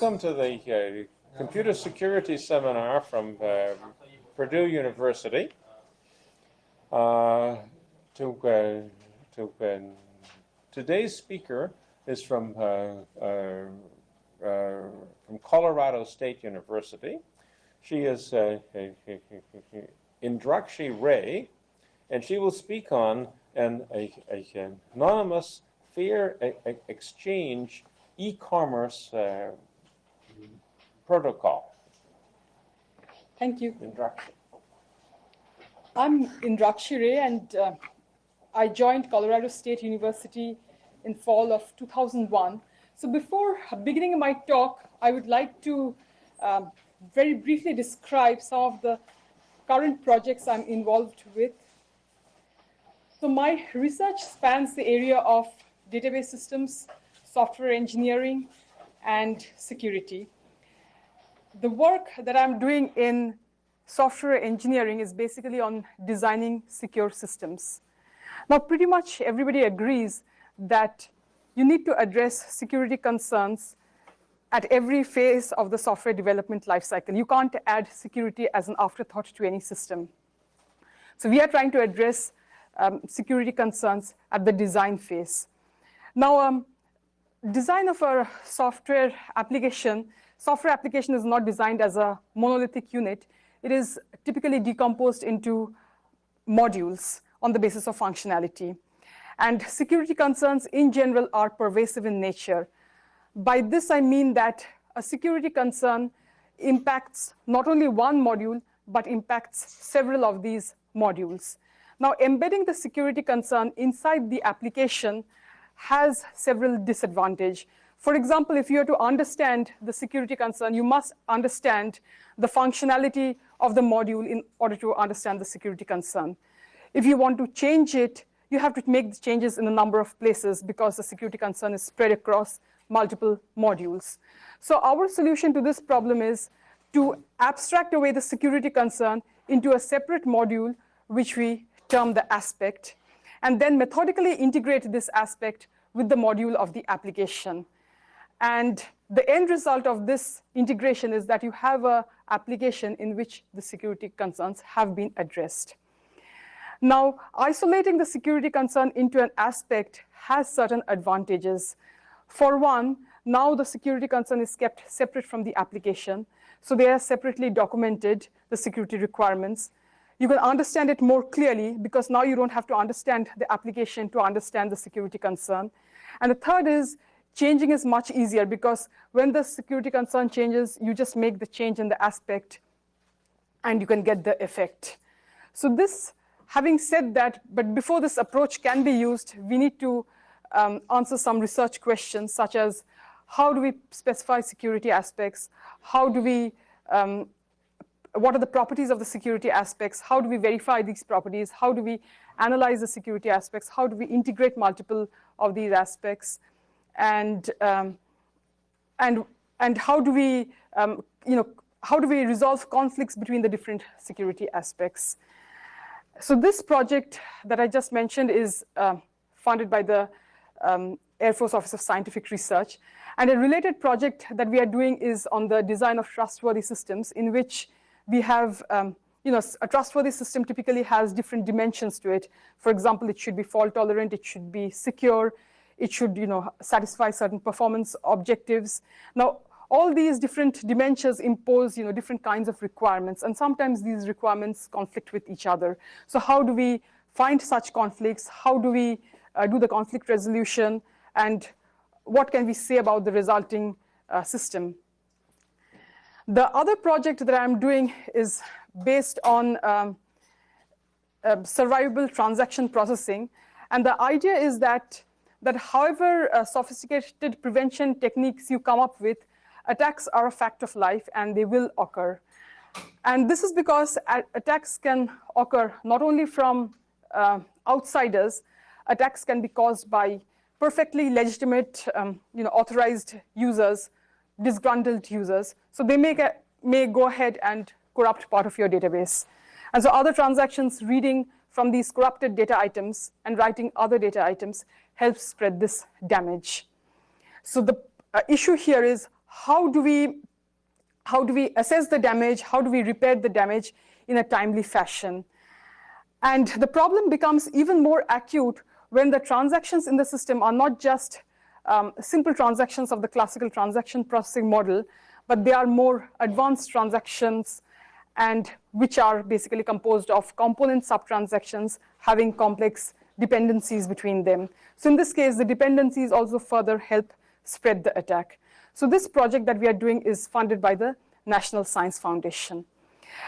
Welcome to the Computer Security Seminar from Purdue University. Today's speaker is from Colorado State University. She is Indrakshi Ray, and she will speak on an anonymous fair exchange e-commerce protocol. Thank you. Indrakshi. I'm Indrakshi Ray, and I joined Colorado State University in fall of 2001. So before beginning my talk, I would like to very briefly describe some of the current projects I'm involved with. So my research spans the area of database systems, software engineering, and security. The work that I'm doing in software engineering is basically on designing secure systems. Now, pretty much everybody agrees that you need to address security concerns at every phase of the software development lifecycle. You can't add security as an afterthought to any system. So we are trying to address security concerns at the design phase. Now, design of a software application is not designed as a monolithic unit. It is typically decomposed into modules on the basis of functionality. And security concerns in general are pervasive in nature. By this, I mean that a security concern impacts not only one module, but impacts several of these modules. Now, embedding the security concern inside the application has several disadvantages. For example, if you are to understand the security concern, you must understand the functionality of the module in order to understand the security concern. If you want to change it, you have to make the changes in a number of places because the security concern is spread across multiple modules. So our solution to this problem is to abstract away the security concern into a separate module, which we term the aspect, and then methodically integrate this aspect with the module of the application. And the end result of this integration is that you have an application in which the security concerns have been addressed. Now, isolating the security concern into an aspect has certain advantages. For one, now the security concern is kept separate from the application. So they are separately documented, the security requirements. You can understand it more clearly because now you don't have to understand the application to understand the security concern. And the third is changing is much easier because when the security concern changes, you just make the change in the aspect and you can get the effect. So this, having said that, but before this approach can be used, we need to answer some research questions such as how do we specify security aspects? How do we what are the properties of the security aspects? How do we verify these properties? How do we analyze the security aspects? How do we integrate multiple of these aspects? And how do we, how do we resolve conflicts between the different security aspects? So this project that I just mentioned is funded by the Air Force Office of Scientific Research. And a related project that we are doing is on the design of trustworthy systems, in which we have, a trustworthy system typically has different dimensions to it. For example, it should be fault tolerant, it should be secure, it should, satisfy certain performance objectives. Now, all these different dimensions impose, different kinds of requirements, and sometimes these requirements conflict with each other. So how do we find such conflicts? How do we do the conflict resolution? And what can we say about the resulting system? The other project that I'm doing is based on survivable transaction processing. And the idea is that however sophisticated prevention techniques you come up with, attacks are a fact of life and they will occur. And this is because attacks can occur not only from outsiders, attacks can be caused by perfectly legitimate, authorized users, disgruntled users. So they may go ahead and corrupt part of your database. And so other transactions reading from these corrupted data items and writing other data items helps spread this damage. So the issue here is how do we assess the damage? How do we repair the damage in a timely fashion? And the problem becomes even more acute when the transactions in the system are not just simple transactions of the classical transaction processing model, but they are more advanced transactions, and which are basically composed of component subtransactions having complex dependencies between them. So in this case, the dependencies also further help spread the attack. So this project that we are doing is funded by the National Science Foundation.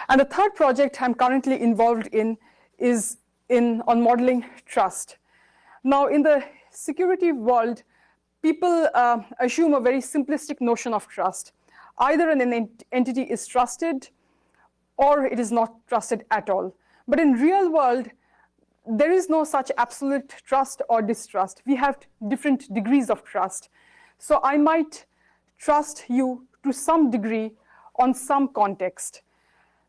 And the third project I'm currently involved in is on modeling trust. Now, in the security world, people assume a very simplistic notion of trust. Either an entity is trusted or it is not trusted at all. But in real world, there is no such absolute trust or distrust. We have different degrees of trust. So I might trust you to some degree on some context.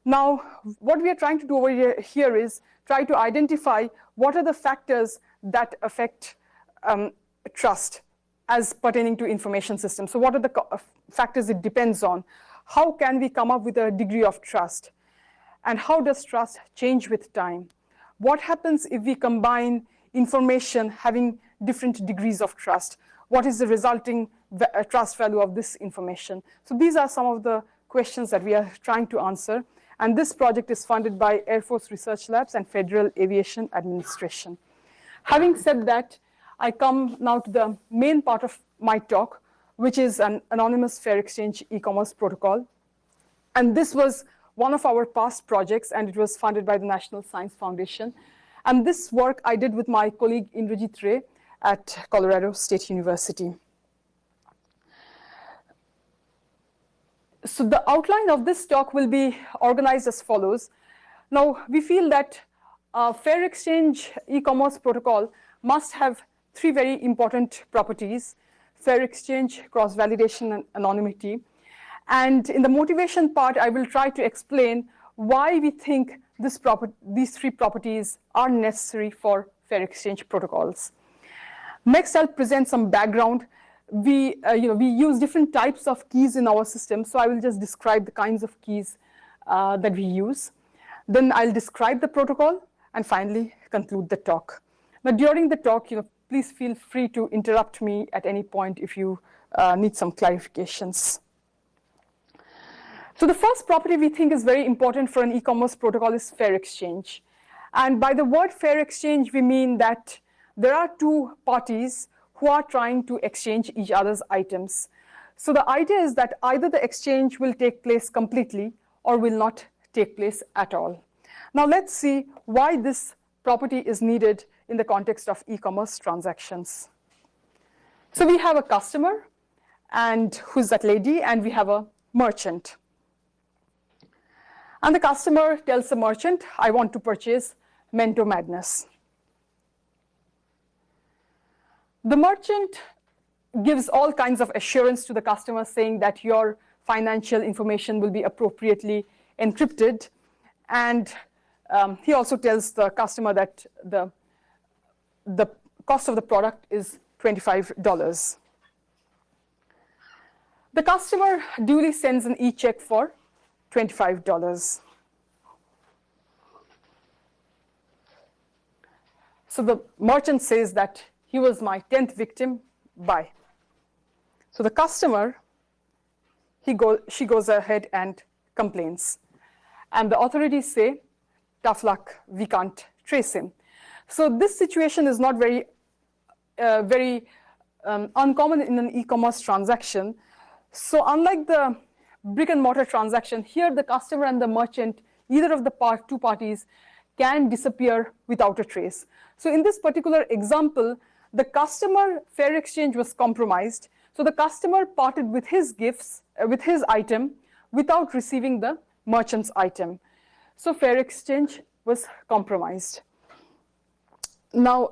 Now, what we are trying to do over here is try to identify what are the factors that affect trust as pertaining to information systems. So what are the factors it depends on? How can we come up with a degree of trust? And how does trust change with time? What happens if we combine information having different degrees of trust? What is the resulting trust value of this information? So these are some of the questions that we are trying to answer. And this project is funded by Air Force Research Labs and Federal Aviation Administration. Having said that, I come now to the main part of my talk, which is an anonymous fair exchange e-commerce protocol. And this was one of our past projects, and it was funded by the National Science Foundation. And this work I did with my colleague Indrajit Ray at Colorado State University. So the outline of this talk will be organized as follows. Now, we feel that a fair exchange e-commerce protocol must have three very important properties: fair exchange, cross-validation, and anonymity. And in the motivation part, I will try to explain why we think these three properties are necessary for fair exchange protocols. Next, I'll present some background. We use different types of keys in our system, so I will just describe the kinds of keys that we use. Then I'll describe the protocol, and finally conclude the talk. Now, during the talk, please feel free to interrupt me at any point if you need some clarifications. So the first property we think is very important for an e-commerce protocol is fair exchange. And by the word fair exchange, we mean that there are two parties who are trying to exchange each other's items. So the idea is that either the exchange will take place completely or will not take place at all. Now let's see why this property is needed in the context of e-commerce transactions. So we have a customer, and who's that lady, and we have a merchant. And the customer tells the merchant, I want to purchase Mento Madness. The merchant gives all kinds of assurance to the customer, saying that your financial information will be appropriately encrypted. And he also tells the customer that the cost of the product is $25. The customer duly sends an e-check for $25. So the merchant says that he was my 10th victim, bye. So the customer, she goes ahead and complains. And the authorities say, tough luck, we can't trace him. So this situation is not very uncommon in an e-commerce transaction. So unlike the brick and mortar transaction, here the customer and the merchant, either of the two parties, can disappear without a trace. So in this particular example, the customer fair exchange was compromised. So the customer parted with his gifts, with his item, without receiving the merchant's item. So fair exchange was compromised. Now,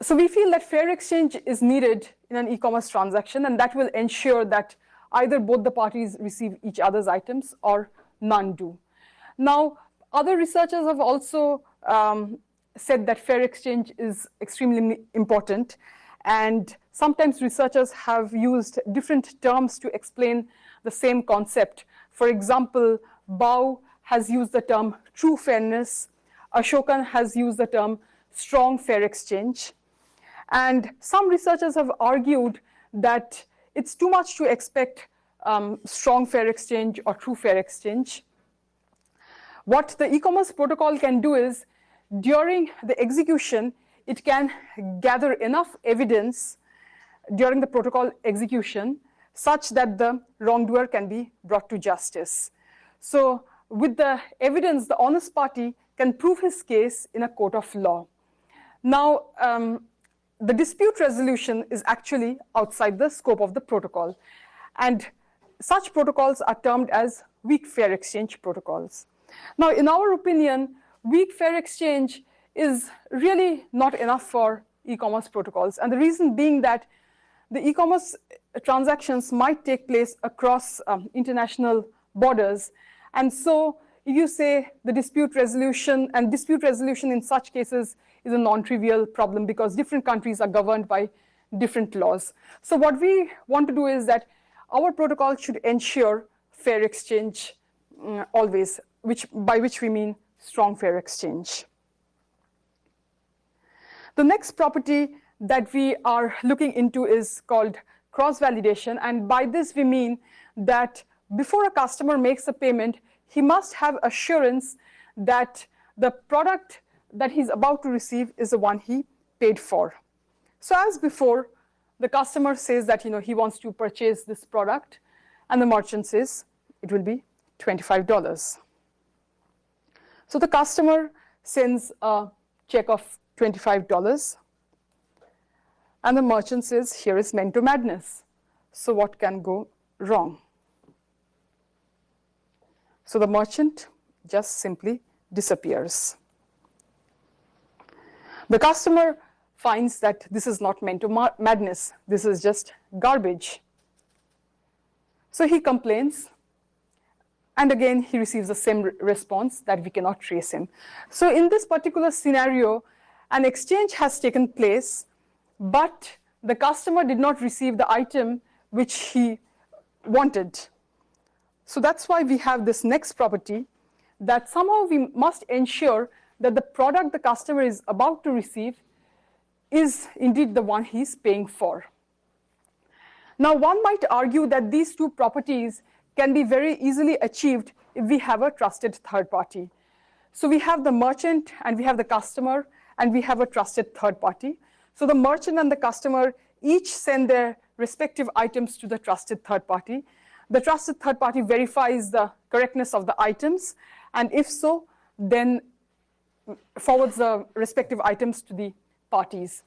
so we feel that fair exchange is needed in an e-commerce transaction, and that will ensure that either both the parties receive each other's items or none do. Now, other researchers have also said that fair exchange is extremely important. And sometimes researchers have used different terms to explain the same concept. For example, Bao has used the term true fairness. Ashokan has used the term strong fair exchange. And some researchers have argued that it's too much to expect strong fair exchange or true fair exchange. What the e-commerce protocol can do is, during the execution, it can gather enough evidence during the protocol execution such that the wrongdoer can be brought to justice. So with the evidence, the honest party can prove his case in a court of law. Now, the dispute resolution is actually outside the scope of the protocol. And such protocols are termed as weak fair exchange protocols. Now, in our opinion, weak fair exchange is really not enough for e-commerce protocols. And the reason being that the e-commerce transactions might take place across international borders. And so if you say the dispute resolution, and dispute resolution in such cases is a non-trivial problem because different countries are governed by different laws. So what we want to do is that our protocol should ensure fair exchange always, by which we mean strong fair exchange. The next property that we are looking into is called cross-validation. And by this we mean that before a customer makes a payment, he must have assurance that the product that he's about to receive is the one he paid for. So as before, the customer says that he wants to purchase this product, and the merchant says it will be $25. So the customer sends a check of $25, and the merchant says, here is Mento Madness. So what can go wrong? So the merchant just simply disappears. The customer finds that this is not Mento Madness, this is just garbage. So he complains, and again he receives the same response that we cannot trace him. So in this particular scenario, an exchange has taken place, but the customer did not receive the item which he wanted. So that's why we have this next property, that somehow we must ensure that the product the customer is about to receive is indeed the one he's paying for. Now, one might argue that these two properties can be very easily achieved if we have a trusted third party. So we have the merchant, and we have the customer, and we have a trusted third party. So the merchant and the customer each send their respective items to the trusted third party. The trusted third party verifies the correctness of the items, and if so, then forwards the respective items to the parties.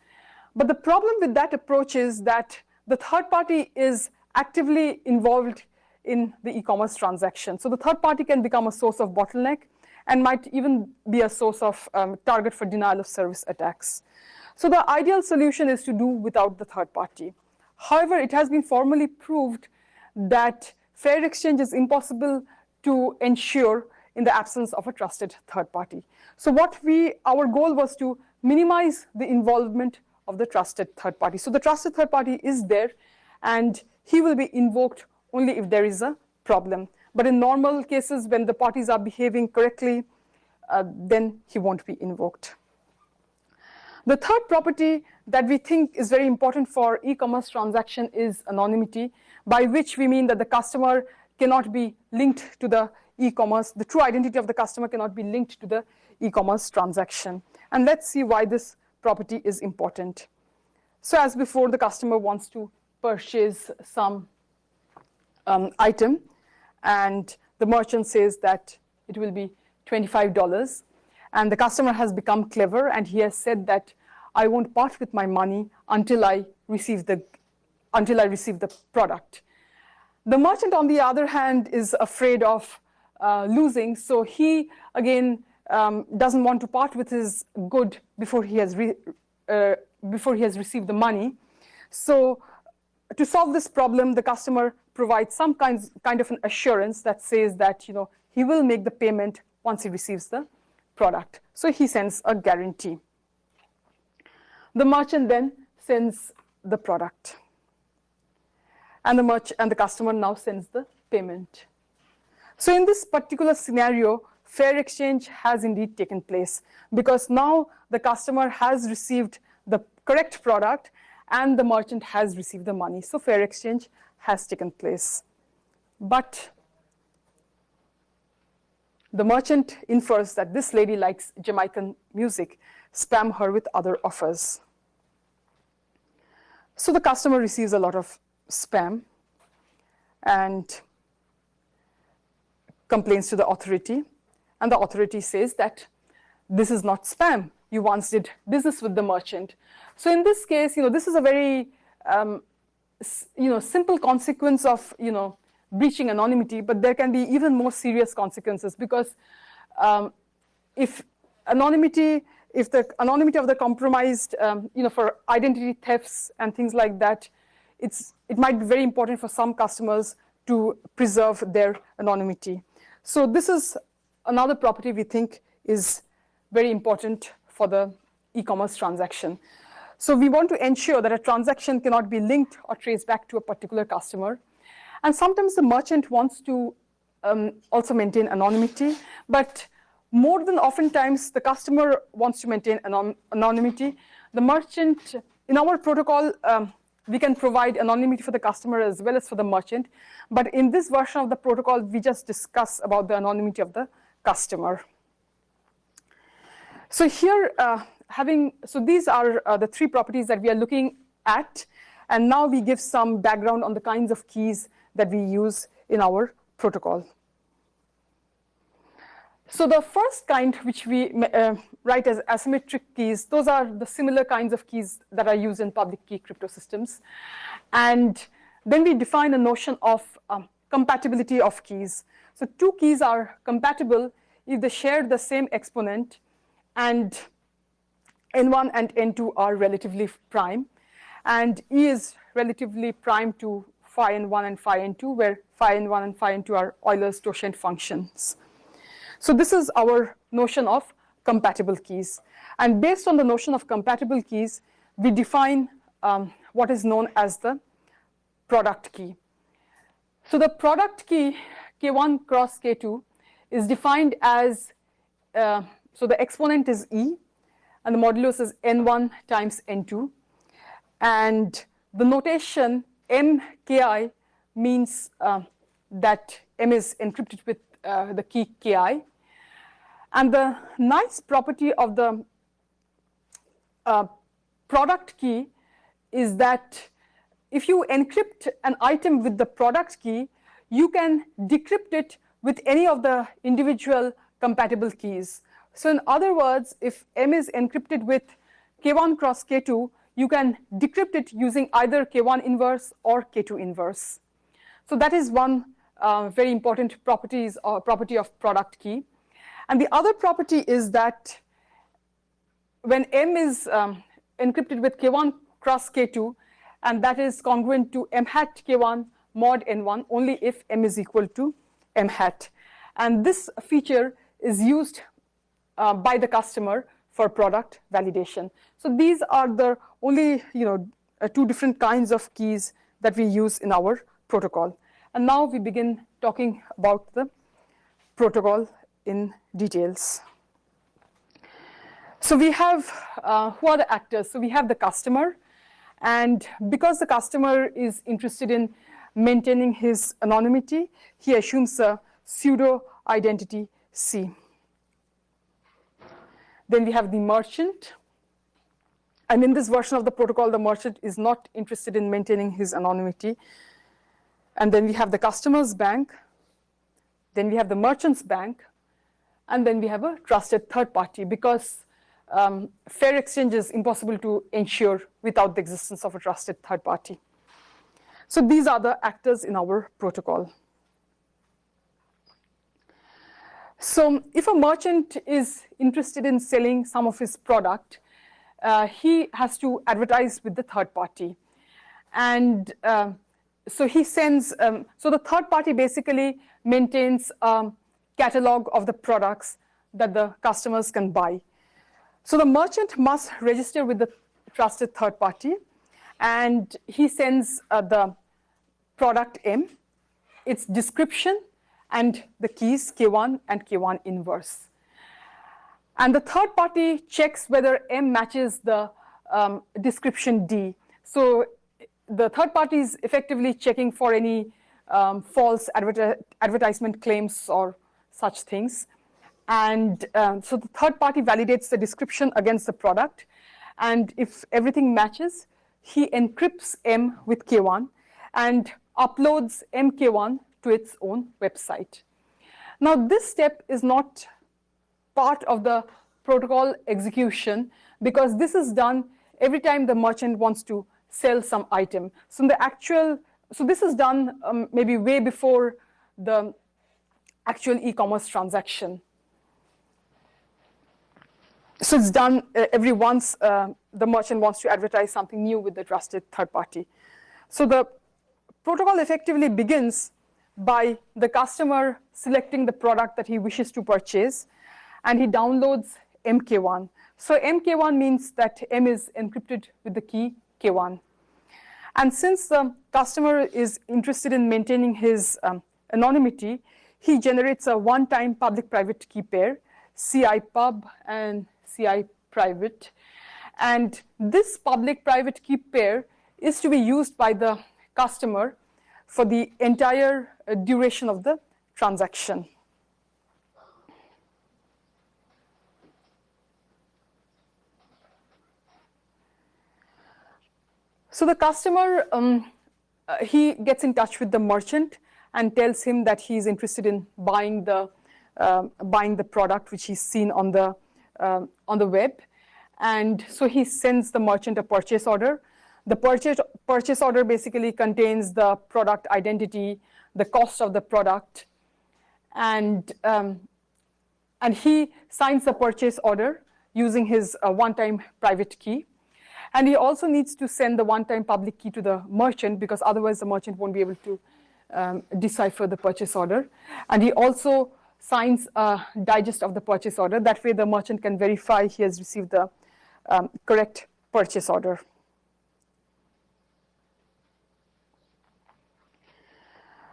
But the problem with that approach is that the third party is actively involved in the e-commerce transaction. So the third party can become a source of bottleneck and might even be a source of target for denial of service attacks. So the ideal solution is to do without the third party. However, it has been formally proved that fair exchange is impossible to ensure in the absence of a trusted third party. So our goal was to minimize the involvement of the trusted third party. So the trusted third party is there, and he will be invoked only if there is a problem. But in normal cases, when the parties are behaving correctly, then he won't be invoked. The third property that we think is very important for e-commerce transaction is anonymity, by which we mean that the customer cannot be linked to the e-commerce. The true identity of the customer cannot be linked to the e-commerce transaction. And let's see why this property is important. So as before, the customer wants to purchase some item, and the merchant says that it will be $25. And the customer has become clever, and he has said that I won't part with my money until I receive the product. The merchant, on the other hand, is afraid of losing, so he again doesn't want to part with his good before he has received the money. So to solve this problem, the customer provides some kind of an assurance that says that he will make the payment once he receives the product. So he sends a guarantee. The merchant then sends the product. And the customer now sends the payment. So in this particular scenario, fair exchange has indeed taken place, because now the customer has received the correct product and the merchant has received the money. So fair exchange has taken place. But the merchant infers that this lady likes Jamaican music, spam her with other offers. So the customer receives a lot of spam and complains to the authority. And the authority says that this is not spam. You once did business with the merchant. So in this case, this is a very simple consequence of breaching anonymity, but there can be even more serious consequences, because if the anonymity of the compromised, for identity thefts and things like that, it might be very important for some customers to preserve their anonymity. So this is another property we think is very important for the e-commerce transaction. So we want to ensure that a transaction cannot be linked or traced back to a particular customer. And sometimes the merchant wants to also maintain anonymity, but more than oftentimes the customer wants to maintain anonymity. The merchant, in our protocol, we can provide anonymity for the customer as well as for the merchant. But in this version of the protocol, we just discuss about the anonymity of the customer. So here, these are the three properties that we are looking at. And now we give some background on the kinds of keys that we use in our protocol. So the first kind, which we write as asymmetric keys, those are the similar kinds of keys that are used in public key crypto systems. And then we define a notion of compatibility of keys. So two keys are compatible if they share the same exponent and n1 and n2 are relatively prime. And E is relatively prime to phi n1 and phi n2, where phi n1 and phi n2 are Euler's totient functions. So this is our notion of compatible keys. And based on the notion of compatible keys, we define what is known as the product key. So the product key, K1 cross K2, is defined as, so the exponent is E, and the modulus is N1 times N2. And the notation MKI means that M is encrypted with the key KI. And the nice property of the product key is that if you encrypt an item with the product key, you can decrypt it with any of the individual compatible keys. So in other words, if M is encrypted with K1 cross K2, you can decrypt it using either K1 inverse or K2 inverse. So that is one very important property of product key. And the other property is that when M is encrypted with K1 cross K2, and that is congruent to M hat K1 mod N1 only if M is equal to M hat. And this feature is used by the customer for product validation. So these are the only two different kinds of keys that we use in our protocol. And now we begin talking about the protocol in details. So we have, who are the actors? So we have the customer, and because the customer is interested in maintaining his anonymity, he assumes a pseudo identity C. Then we have the merchant, and in this version of the protocol, the merchant is not interested in maintaining his anonymity. And then we have the customer's bank, then we have the merchant's bank, and then we have a trusted third party, because fair exchange is impossible to ensure without the existence of a trusted third party. So these are the actors in our protocol. So if a merchant is interested in selling some of his product, he has to advertise with the third party. And so he sends, so the third party basically maintains a catalog of the products that the customers can buy. So the merchant must register with the trusted third party, and he sends the product M, its description, and the keys K1 and K1 inverse. And the third party checks whether M matches the description D. So the third party is effectively checking for any false advertisement claims or such things. And so the third party validates the description against the product. And if everything matches, he encrypts M with K1 and uploads MK1 to its own website. Now, this step is not part of the protocol execution because this is done every time the merchant wants to sell some item. So this is done maybe way before the actual e-commerce transaction. So it's done every once the merchant wants to advertise something new with the trusted third party. So the protocol effectively begins by the customer selecting the product that he wishes to purchase, and he downloads MK1. So MK1 means that M is encrypted with the key K1. And since the customer is interested in maintaining his anonymity, he generates a one-time public-private key pair, CI pub and CI private. And this public-private key pair is to be used by the customer for the entire duration of the transaction. So the customer, he gets in touch with the merchant and tells him that he is interested in buying the product which he's seen on the web. And so he sends the merchant a purchase order. The purchase order basically contains the product identity, the cost of the product, and he signs the purchase order using his one-time private key. And he also needs to send the one-time public key to the merchant because otherwise the merchant won't be able to decipher the purchase order. And he also signs a digest of the purchase order. That way the merchant can verify he has received the correct purchase order.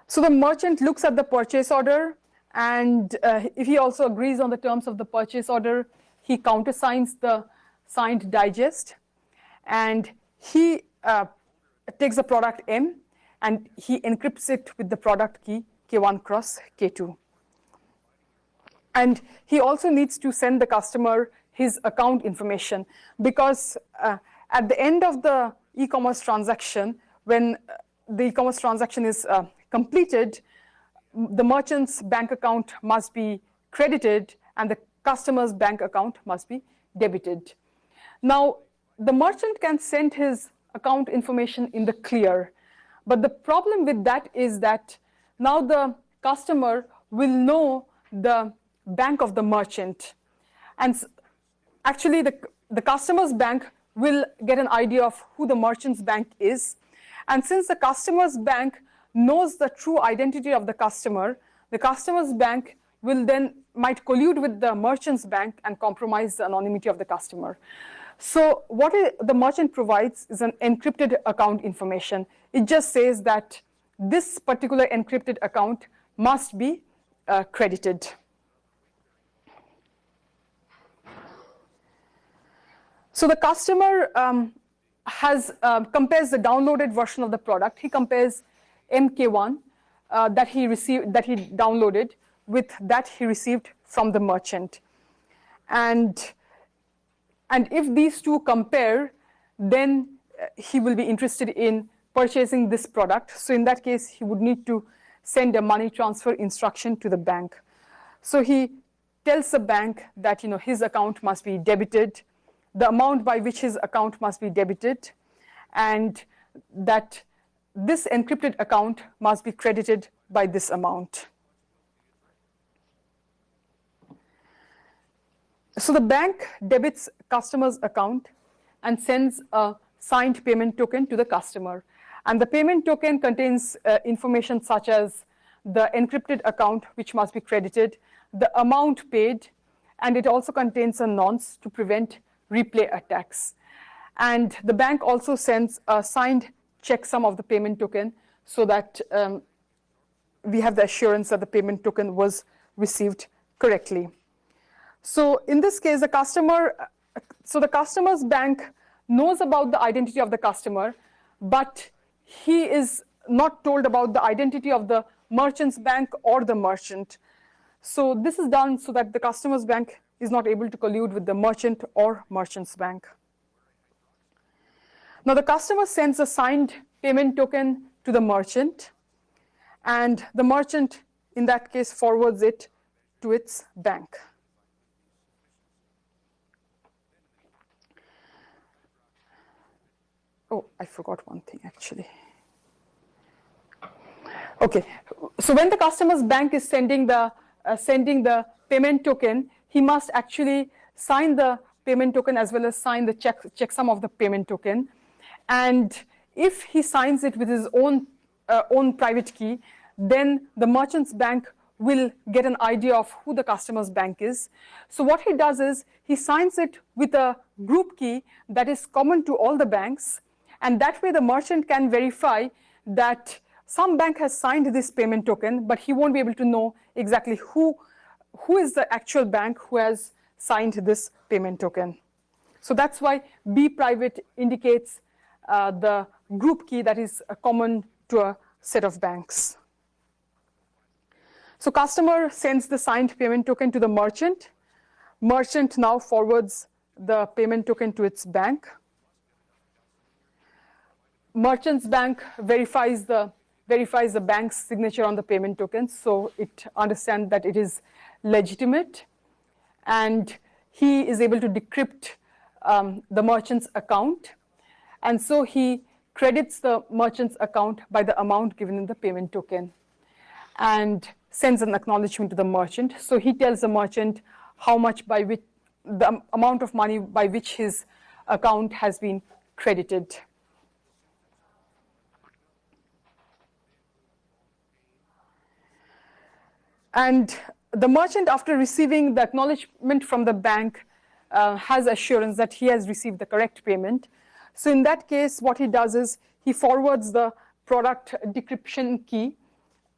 So the merchant looks at the purchase order, and if he also agrees on the terms of the purchase order, he countersigns the signed digest, and he takes the product M and he encrypts it with the product key K1 cross K2. And he also needs to send the customer his account information because at the end of the e-commerce transaction, when the e-commerce transaction is completed, the merchant's bank account must be credited and the customer's bank account must be debited. Now, the merchant can send his account information in the clear, but the problem with that is that now the customer will know the bank of the merchant. And actually, the customer's bank will get an idea of who the merchant's bank is. And since the customer's bank knows the true identity of the customer's bank will then might collude with the merchant's bank and compromise the anonymity of the customer. So what the merchant provides is an encrypted account information. It just says that this particular encrypted account must be credited. So the customer compares the downloaded version of the product. He compares MK1 that he downloaded with that he received from the merchant. And if these two compare, then he will be interested in purchasing this product. So in that case, he would need to send a money transfer instruction to the bank. So he tells the bank that his account must be debited, the amount by which his account must be debited, and that this encrypted account must be credited by this amount. So the bank debits customer's account and sends a signed payment token to the customer. And the payment token contains information such as the encrypted account, which must be credited, the amount paid, and it also contains a nonce to prevent replay attacks. And the bank also sends a signed checksum of the payment token so that we have the assurance that the payment token was received correctly. So in this case, the customer's bank knows about the identity of the customer, but he is not told about the identity of the merchant's bank or the merchant. So this is done so that the customer's bank is not able to collude with the merchant or merchant's bank. Now the customer sends a signed payment token to the merchant, and the merchant in that case forwards it to its bank. Oh, I forgot one thing actually. Okay, so when the customer's bank is sending the payment token, he must actually sign the payment token as well as sign the checksum of the payment token. And if he signs it with his own private key, then the merchant's bank will get an idea of who the customer's bank is. So what he does is he signs it with a group key that is common to all the banks, and that way the merchant can verify that some bank has signed this payment token, but he won't be able to know exactly who is the actual bank who has signed this payment token. So that's why B private indicates the group key that is common to a set of banks. So customer sends the signed payment token to the merchant. Merchant now forwards the payment token to its bank. Merchant's bank verifies the bank's signature on the payment token, so it understands that it is legitimate, and he is able to decrypt the merchant's account, and so he credits the merchant's account by the amount given in the payment token and sends an acknowledgement to the merchant. So he tells the merchant how much by which the amount of money by which his account has been credited. And the merchant, after receiving the acknowledgement from the bank, has assurance that he has received the correct payment. So in that case, what he does is he forwards the product decryption key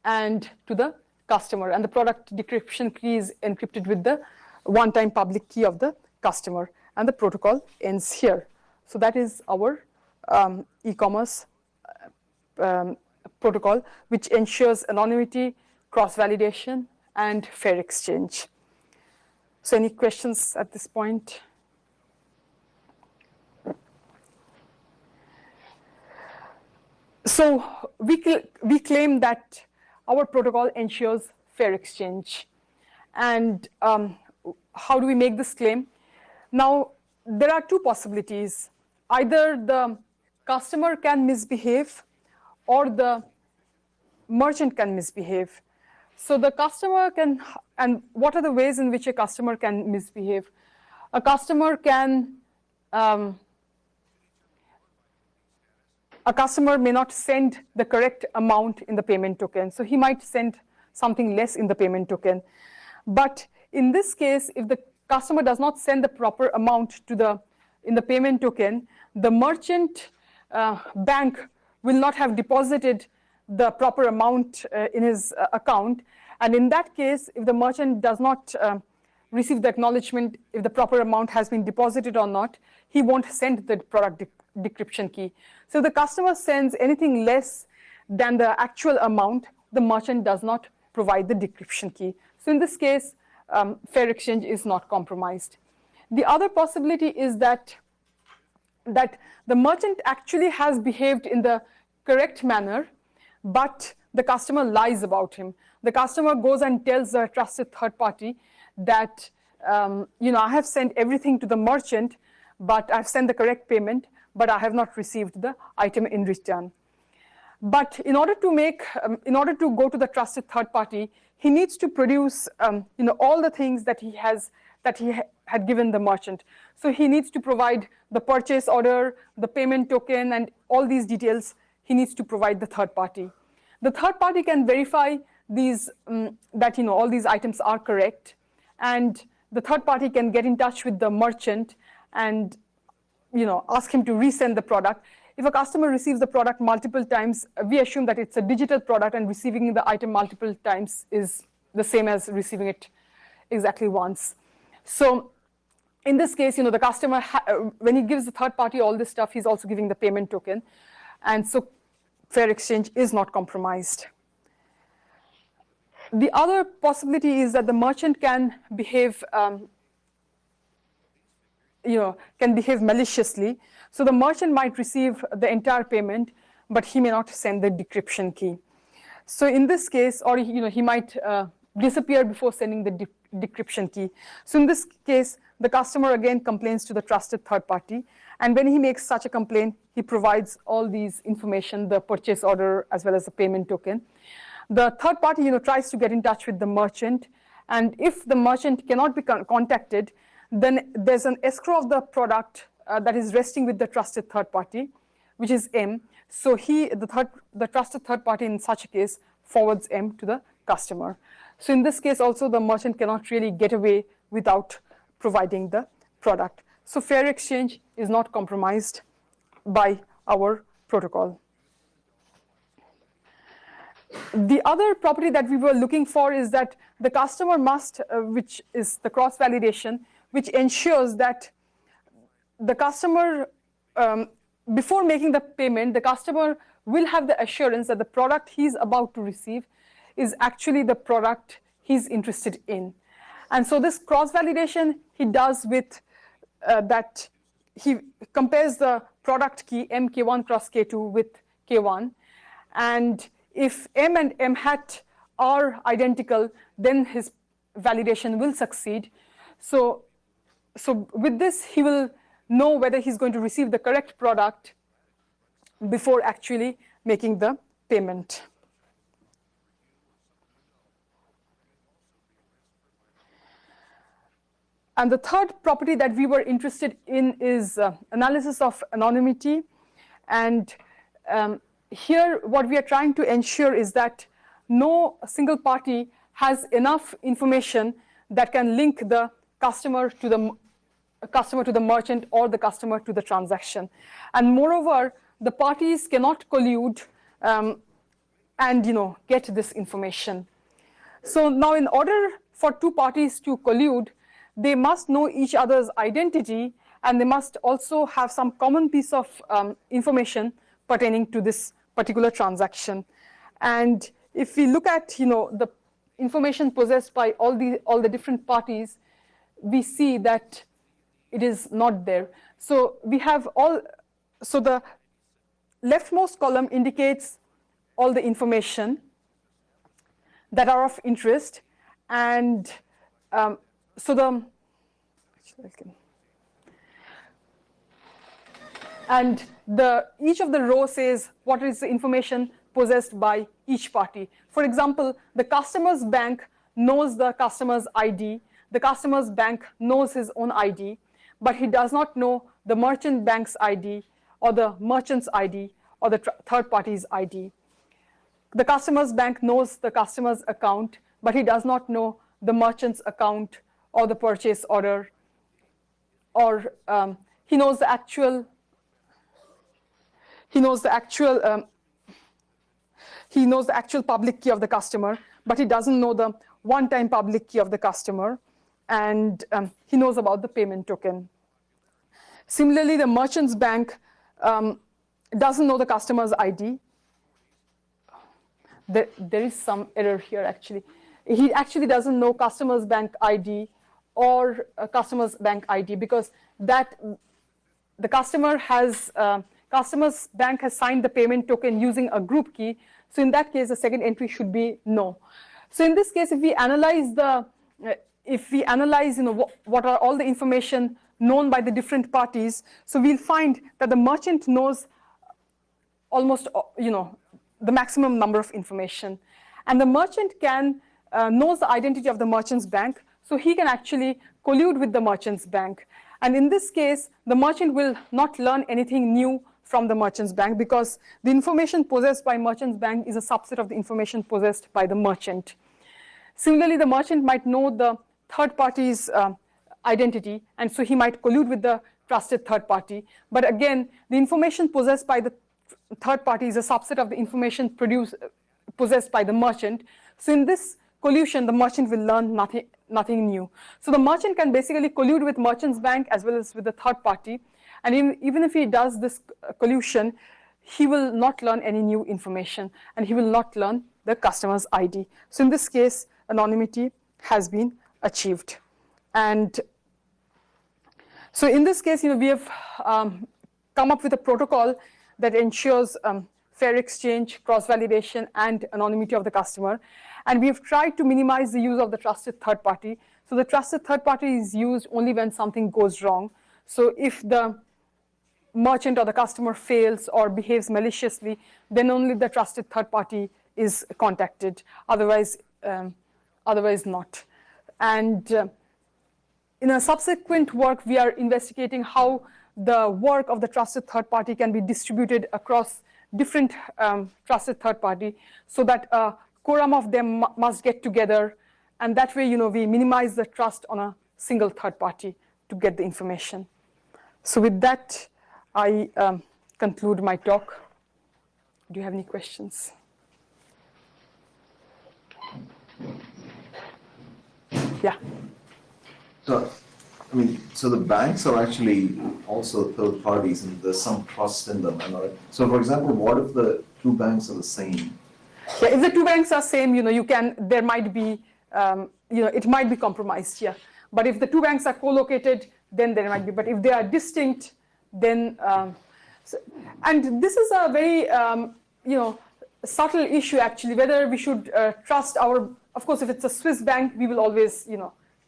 and to the customer, and the product decryption key is encrypted with the one-time public key of the customer, and the protocol ends here. So that is our e-commerce protocol, which ensures anonymity, cross-validation, and fair exchange. So any questions at this point? So we claim that our protocol ensures fair exchange. And how do we make this claim? Now, there are two possibilities. Either the customer can misbehave or the merchant can misbehave. So the customer can, and what are the ways in which a customer can misbehave? A customer can, a customer may not send the correct amount in the payment token. So he might send something less in the payment token. But in this case, if the customer does not send the proper amount in the payment token, the merchant bank will not have deposited the proper amount in his account. And in that case, if the merchant does not receive the acknowledgement if the proper amount has been deposited or not, he won't send the product decryption key. So if the customer sends anything less than the actual amount, the merchant does not provide the decryption key. So in this case, fair exchange is not compromised. The other possibility is that the merchant actually has behaved in the correct manner, but the customer lies about him. The customer goes and tells the trusted third party that, I have sent everything to the merchant, but I've sent the correct payment, but I have not received the item in return. But in order to go to the trusted third party, he needs to produce, all the things that he had given the merchant. So he needs to provide the purchase order, the payment token, and all these details he needs to provide the third party. The third party can verify these, that all these items are correct, and the third party can get in touch with the merchant and ask him to resend the product. If a customer receives the product multiple times, we assume that it's a digital product, and receiving the item multiple times is the same as receiving it exactly once. So in this case, the customer, when he gives the third party all this stuff, he's also giving the payment token. And so fair exchange is not compromised. The other possibility is that the merchant can behave maliciously. So the merchant might receive the entire payment, but he may not send the decryption key. So in this case, or he might disappear before sending the decryption key. So in this case, the customer again complains to the trusted third party, and when he makes such a complaint, he provides all these information, the purchase order as well as the payment token. The third party tries to get in touch with the merchant, and if the merchant cannot be contacted, then there's an escrow of the product that is resting with the trusted third party, which is M. So the trusted third party in such a case forwards M to the customer. So in this case also, the merchant cannot really get away without providing the product. So fair exchange is not compromised by our protocol. The other property that we were looking for is that the customer must, which is the cross-validation, which ensures that the customer, before making the payment, the customer will have the assurance that the product he's about to receive is actually the product he's interested in. And so this cross-validation he does with that he compares the product key MK1 cross K2 with K1. And if M and M hat are identical, then his validation will succeed. So with this, he will know whether he's going to receive the correct product before actually making the payment. And the third property that we were interested in is analysis of anonymity. And here, what we are trying to ensure is that no single party has enough information that can link the customer to the merchant or the customer to the transaction. And moreover, the parties cannot collude and get this information. So now, in order for two parties to collude, they must know each other's identity, and they must also have some common piece of information pertaining to this particular transaction. And if we look at the information possessed by all the different parties, we see that it is not there. So we have so the leftmost column indicates all the information that are of interest, and each of the rows says what is the information possessed by each party. For example, the customer's bank knows the customer's ID. The customer's bank knows his own ID, but he does not know the merchant bank's ID or the merchant's ID or the third party's ID. The customer's bank knows the customer's account, but he does not know the merchant's account or the purchase order, or he knows the actual public key of the customer, but he doesn't know the one-time public key of the customer, and he knows about the payment token. Similarly, the merchant's bank doesn't know the customer's ID. There is some error here, actually. He actually doesn't know customer's bank ID or customer's bank ID, because the customer's bank has signed the payment token using a group key. So in that case, the second entry should be no. So in this case, if we analyze what are all the information known by the different parties, so we'll find that the merchant knows almost the maximum number of information, and the merchant knows the identity of the merchant's bank, so he can actually collude with the merchant's bank. And in this case, the merchant will not learn anything new from the merchant's bank, because the information possessed by merchant's bank is a subset of the information possessed by the merchant. Similarly, the merchant might know the third party's identity, and so he might collude with the trusted third party. But again, the information possessed by the third party is a subset of the information possessed by the merchant. So in this collusion, the merchant will learn nothing new. So the merchant can basically collude with merchant's bank as well as with the third party. And even if he does this collusion, he will not learn any new information, and he will not learn the customer's ID. So in this case, anonymity has been achieved. And so in this case, we have come up with a protocol that ensures fair exchange, cross-validation, and anonymity of the customer. And we have tried to minimize the use of the trusted third party. So the trusted third party is used only when something goes wrong. So if the merchant or the customer fails or behaves maliciously, then only the trusted third party is contacted. Otherwise not. And in a subsequent work, we are investigating how the work of the trusted third party can be distributed across different trusted third party, so that a quorum of them must get together, and that way, we minimize the trust on a single third party to get the information. So with that, I conclude my talk. Do you have any questions? Yeah. So, so the banks are actually also third parties, and there's some trust in them. So, for example, what if the two banks are the same? Yeah, if the two banks are same, there might be, it might be compromised, yeah. But if the two banks are co-located, then there might be. But if they are distinct, then, and this is a very, subtle issue actually, whether we should trust of course, if it's a Swiss bank, we will always,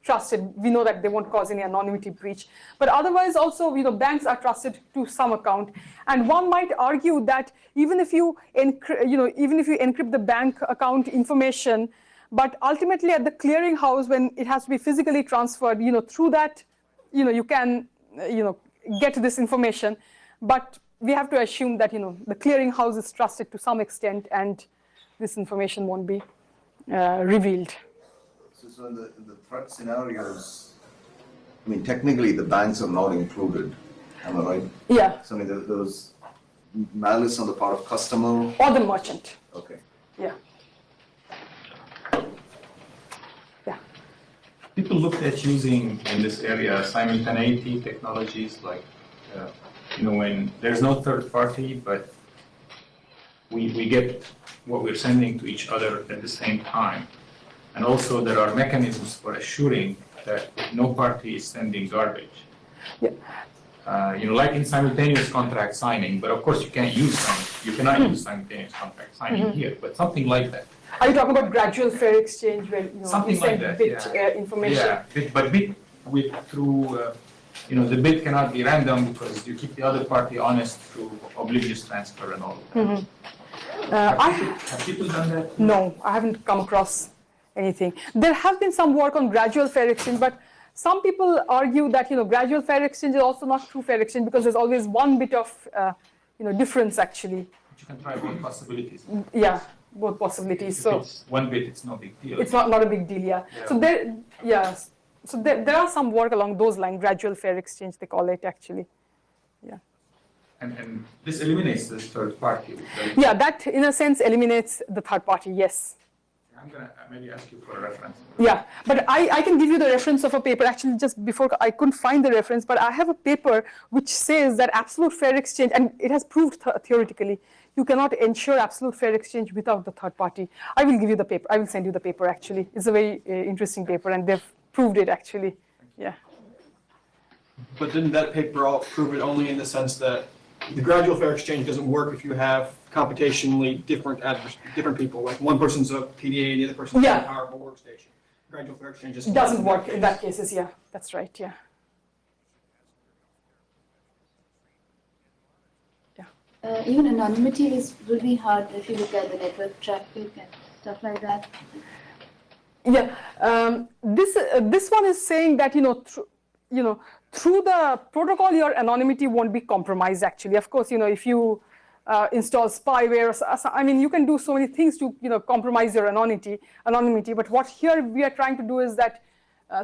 trust it. We know that they won't cause any anonymity breach. But otherwise also, banks are trusted to some account. And one might argue that even if you encrypt the bank account information, but ultimately at the clearinghouse, when it has to be physically transferred, through that, you can, get this information. But we have to assume that, the clearinghouse is trusted to some extent, and this information won't be revealed. So in the threat scenarios, technically the banks are not included, am I right? Yeah. So there was malice on the part of customer? Or the merchant. Okay. Yeah. Yeah. People looked at using in this area simultaneity technologies, like, when there's no third party, but we get what we're sending to each other at the same time. And also there are mechanisms for assuring that no party is sending garbage. Yeah. Like in simultaneous contract signing, but of course you cannot use simultaneous contract signing here, but something like that. Are you talking about gradual fair exchange where something you send like that, bit information? Yeah, but bit through the bit cannot be random because you keep the other party honest through oblivious transfer and all of that. Have people done that? No, I haven't come across anything. There have been some work on gradual fair exchange, but some people argue that gradual fair exchange is also not true fair exchange because there's always one bit of difference actually. But you can try both possibilities. Yeah, both possibilities. If it's one bit, it's no big deal. It's not a big deal, yeah. So there are some work along those lines, gradual fair exchange they call it actually. Yeah. And this eliminates this third party. Right? Yeah, that in a sense eliminates the third party, yes. I'm going to maybe ask you for a reference. Yeah, but I can give you the reference of a paper. Actually, just before, I couldn't find the reference, but I have a paper which says that absolute fair exchange, and it has proved theoretically, you cannot ensure absolute fair exchange without the third party. I will give you the paper. I will send you the paper, actually. It's a very interesting paper, and they've proved it, actually. Yeah. But didn't that paper all prove it only in the sense that the gradual fair exchange doesn't work if you have computationally different people, like one person's a PDA and the other person's a powerful workstation. Gradual fair exchange just doesn't work in that cases, yeah. That's right, yeah. Yeah. Even anonymity will be hard if you look at the network traffic and stuff like that. Yeah, this one is saying that through the protocol, your anonymity won't be compromised. Actually, of course, if you install spyware, you can do so many things to compromise your anonymity. But what here we are trying to do is that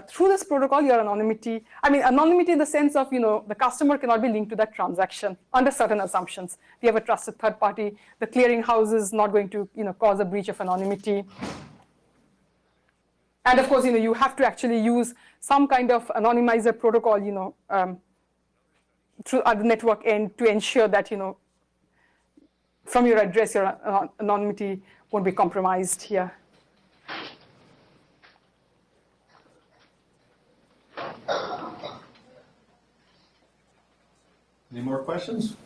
through this protocol, your anonymity, anonymity in the sense of, the customer cannot be linked to that transaction under certain assumptions. We have a trusted third party. The clearing house is not going to, cause a breach of anonymity. And of course, you have to actually use some kind of anonymizer protocol, through the network end to ensure that, from your address, your anonymity won't be compromised here. Any more questions?